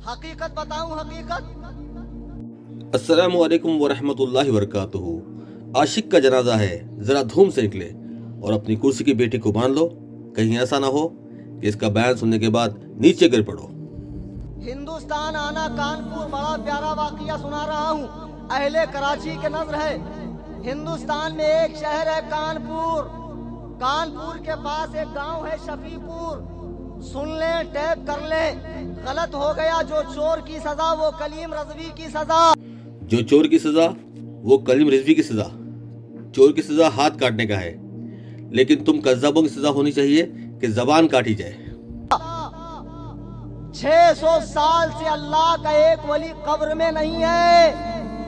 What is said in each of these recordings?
حقیقت بتاؤں حقیقت؟ السلام علیکم ورحمۃ اللہ وبرکاتہ۔ عاشق کا جنازہ ہے، ذرا دھوم سے نکلے اور اپنی کرسی کی بیٹی کو باندھ لو، کہیں ایسا نہ ہو کہ اس کا بیان سننے کے بعد نیچے گر پڑو۔ ہندوستان آنا کانپور بڑا پیارا واقعہ سنا رہا ہوں، اہل کراچی کے نظر ہے۔ ہندوستان میں ایک شہر ہے کانپور، کانپور کے پاس ایک گاؤں ہے شفیع پور۔ سن لیں، ٹیپ کر لیں، غلط ہو گیا جو چور کی سزا وہ کلیم رضوی کی سزا۔ جو چور کی سزا وہ کلیم رضوی کی سزا۔ چور کی سزا ہاتھ کاٹنے کا ہے، لیکن تم کذابوں کی سزا ہونی چاہیے کہ زبان کاٹی جائے۔ 600 سال سے اللہ کا ایک ولی قبر میں نہیں ہے،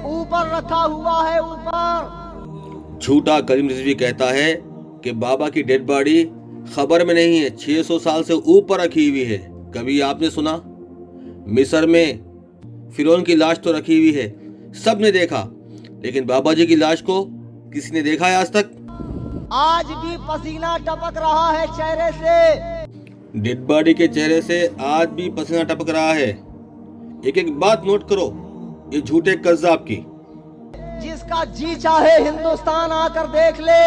اوپر رکھا ہوا ہے، اوپر۔ جھوٹا کلیم رضوی کہتا ہے کہ بابا کی ڈیڈ باڈی خبر میں نہیں ہے، 600 سال سے اوپر رکھی ہوئی ہے۔ کبھی آپ نے سنا؟ مصر میں فرعون کی لاش تو رکھی ہوئی ہے، سب نے دیکھا، لیکن بابا جی کی لاش کو کسی نے دیکھا ہے آج تک؟ آج بھی پسینہ ٹپک رہا ہے چہرے سے، ڈیڈ باڈی کے چہرے سے آج بھی پسینہ ٹپک رہا ہے۔ ایک ایک بات نوٹ کرو یہ جھوٹے کذاب کی۔ جس کا جی چاہے ہندوستان آ کر دیکھ لے۔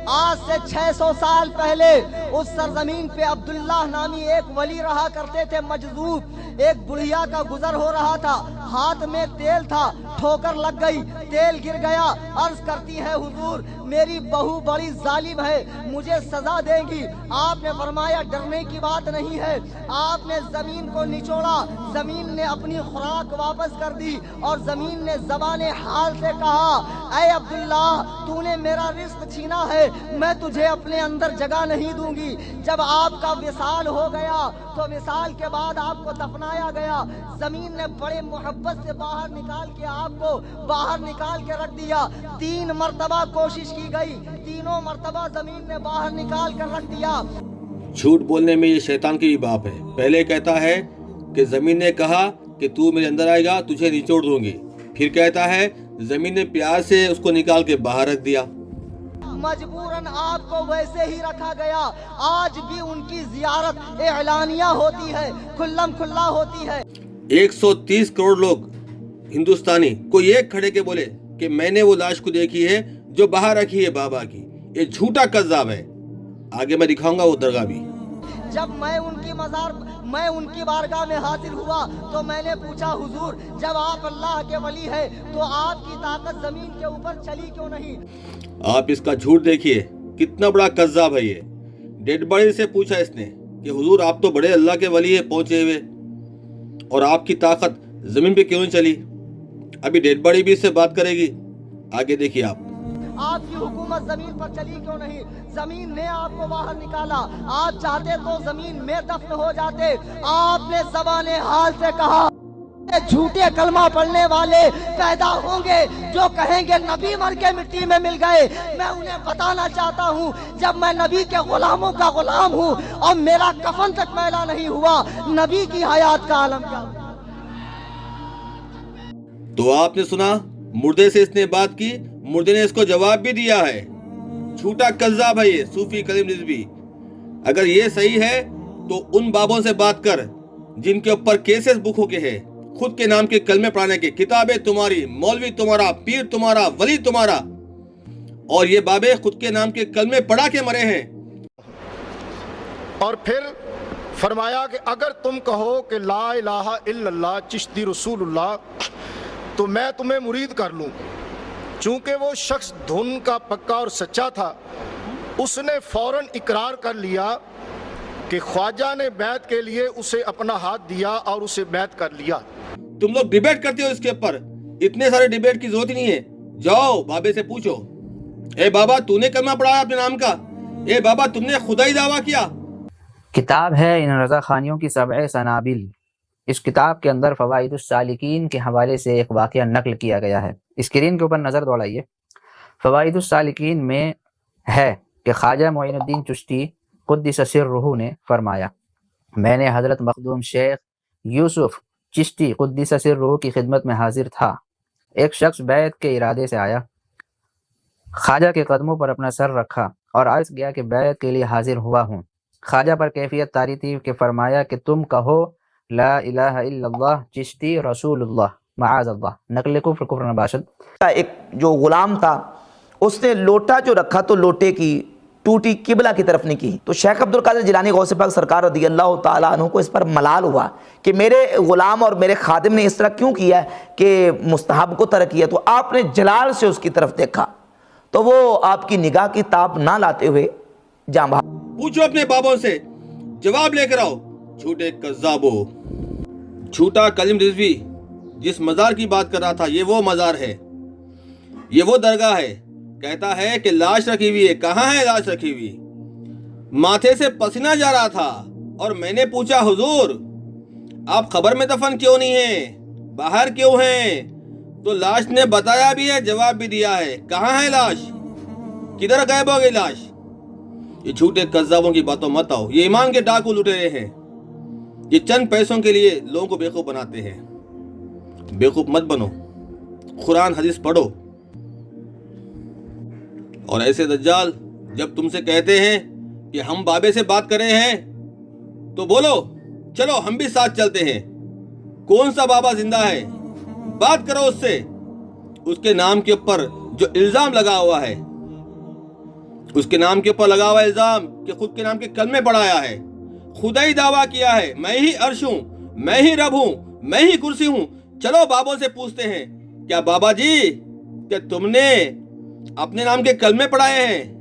آج سے 600 سال پہلے اس سرزمین پہ عبداللہ نامی ایک ولی رہا کرتے تھے مجذوب۔ ایک بڑھیا کا گزر ہو رہا تھا، ہاتھ میں تیل تھا، ٹھوکر لگ گئی، تیل گر گیا۔ عرض کرتی ہے حضور میری بہو بڑی ظالم ہے، مجھے سزا دے گی۔ آپ نے فرمایا ڈرنے کی بات نہیں ہے۔ آپ نے زمین کو نچوڑا، زمین نے اپنی خوراک واپس کر دی اور زمین نے زبان حال سے کہا اے عبداللہ تو نے میرا رزق چھینا ہے، میں تجھے اپنے اندر جگہ نہیں دوں گی۔ جب آپ کا وصال ہو گیا تو وصال کے بعد آپ کو دفنایا گیا، زمین نے بڑے محبت سے باہر نکال کے آپ کو باہر نکال کے رکھ دیا۔ 3 مرتبہ کوشش کی گئی، تینوں مرتبہ زمین نے باہر نکال کر رکھ دیا۔ جھوٹ بولنے میں یہ شیطان کی بھی باپ ہے۔ پہلے کہتا ہے کہ زمین نے کہا کہ تو میرے اندر آئے گا تجھے نچوڑ دوں گی، پھر کہتا ہے زمین نے پیار سے اس کو نکال کے باہر رکھ دیا۔ مجبوراً آپ کو ویسے ہی رکھا گیا۔ آج بھی ان کی زیارت اعلانیہ ہوتی ہے، کھلم کھلا ہوتی ہے۔ 130 کروڑ لوگ ہندوستانی کوئی ایک کھڑے کے بولے کہ میں نے وہ لاش کو دیکھی ہے جو باہر رکھی ہے بابا کی، یہ جھوٹا کذاب ہے۔ آگے میں دکھاؤں گا وہ درگاہ بھی۔ جب میں ان کی بارگاہ میں حاضر ہوا تو میں نے پوچھا حضور جب آپ اللہ کے ولی ہے تو آپ کی طاقت زمین کے اوپر چلی کیوں نہیں؟ آپ اس کا جھوٹ دیکھیے کتنا بڑا کذاب ہے یہ۔ ڈیڈ باڈی سے پوچھا اس نے کہ حضور آپ تو بڑے اللہ کے ولی ہے پہنچے ہوئے، اور آپ کی طاقت زمین پہ کیوں نہیں چلی؟ ابھی ڈیڈ باڈی بھی اس سے بات کرے گی، آگے دیکھیے آپ۔ آپ کی حکومت زمین پر چلی کیوں نہیں؟ زمین نے آپ کو باہر نکالا، آپ چاہتے تو زمین میں دفن ہو جاتے۔ آپ نے زبان حال سے کہا جھوٹے کلمہ پڑھنے والے پیدا ہوں گے جو کہیں گے نبی مر کے مٹی میں مل گئے۔ میں انہیں بتانا چاہتا ہوں جب میں نبی کے غلاموں کا غلام ہوں اور میرا کفن تک میلا نہیں ہوا، نبی کی حیات کا عالم کیا ہوگا؟ تو آپ نے سنا، مردے سے اس نے بات کی، مردے نے اس کو جواب بھی دیا ہے۔ جھوٹا کذاب ہے یہ صوفی کلیم رضوی۔ اگر یہ صحیح ہے تو ان بابوں سے بات کر جن کے اوپر کیسز بک ہو کے ہے، خود کے نام کے کلمے پڑھانے کے، کتابیں تمہاری، مولوی تمہارا، پیر تمہارا، ولی تمہارا، اور یہ بابے خود کے نام کے کلمے پڑھا کے مرے ہیں۔ اور پھر فرمایا کہ اگر تم کہو کہ لا الہ الا اللہ چشتی رسول اللہ تو میں تمہیں مرید کر لوں۔ چونکہ وہ شخص دھن کا پکا اور سچا تھا، اس نے فوراً اقرار کر لیا کہ خواجہ نے بیعت کے لیے اسے اپنا ہاتھ دیا اور اسے بیعت کر لیا۔ تم لوگ ڈیبیٹ کرتے ہو اس کے اوپر، اتنے سارے ڈیبیٹ کی ضرورت ہی نہیں ہے۔ جاؤ بابے سے پوچھو، اے بابا تو نے کلمہ پڑھایا اپنے نام کا؟ اے بابا تم نے خدائی دعویٰ کیا؟ کتاب ہے ان رضا خانیوں کی 7 سنابل۔ اس کتاب کے اندر فوائد السالکین کے حوالے سے ایک واقعہ نقل کیا گیا ہے، اسکرین کے اوپر نظر دوڑائیے۔ فوائد السالکین میں ہے کہ خواجہ معین الدین چشتی قدس سرہ نے فرمایا میں نے حضرت مخدوم شیخ یوسف چشتی قدس سرہ کی خدمت میں حاضر تھا۔ ایک شخص بیعت کے ارادے سے آیا، خواجہ کے قدموں پر اپنا سر رکھا اور عرض کیا کہ بیعت کے لیے حاضر ہوا ہوں۔ خواجہ پر کیفیت طاری تھی کہ فرمایا کہ تم کہو لا الہ الا اللہ چشتی رسول اللہ معاذ اللہ نقل کفر کفر نباشد۔ ایک جو غلام تھا اس نے لوٹا جو رکھا تو لوٹے کی ٹوٹی قبلہ کی طرف نہیں کی، تو شیخ عبد القادر جیلانی غوث پاک سرکار رضی اللہ تعالیٰ عنہ کو اس پر ملال ہوا کہ میرے غلام اور میرے خادم نے اس طرح کیوں کیا ہے کہ مستحب کو ترک کیا، تو آپ نے جلال سے اس کی طرف دیکھا تو وہ آپ کی نگاہ کی تاب نہ لاتے ہوئے جاں بحق۔ پوچھو اپنے بابوں سے، جواب لے کر آؤ، جھوٹے کذابو۔ جھوٹا کلیم رضوی جس مزار کی بات کر رہا تھا یہ وہ مزار ہے، یہ وہ درگاہ ہے۔ کہتا ہے کہ لاش رکھی ہوئی ہے۔ کہاں ہے لاش رکھی ہوئی؟ ماتھے سے پسینہ جا رہا تھا اور میں نے پوچھا حضور آپ قبر میں دفن کیوں نہیں ہیں، باہر کیوں ہیں؟ تو لاش نے بتایا بھی ہے، جواب بھی دیا ہے۔ کہاں ہے لاش؟ کدھر غائب ہو گئی لاش؟ یہ جھوٹے کذابوں کی باتوں مت آؤ، یہ ایمان کے ڈاکو لٹیرے ہیں، یہ چند پیسوں کے لیے لوگوں کو بیوقوف بناتے ہیں۔ بیوقوف مت بنو، قرآن حدیث پڑھو۔ اور ایسے دجال جب تم سے کہتے ہیں کہ ہم بابے سے بات کر رہے ہیں تو بولو چلو ہم بھی ساتھ چلتے ہیں۔ کون سا بابا زندہ ہے؟ بات کرو اس سے۔ اس کے نام کے اوپر جو الزام لگا ہوا ہے، اس کے نام کے اوپر لگا ہوا الزام کہ خود کے نام کے کلمے پڑھایا ہے، خدا ہی دعویٰ کیا ہے میں ہی عرش ہوں، میں ہی رب ہوں، میں ہی کرسی ہوں۔ چلو بابوں سے پوچھتے ہیں، کیا بابا جی کیا تم نے اپنے نام کے کلمے پڑھائے ہیں؟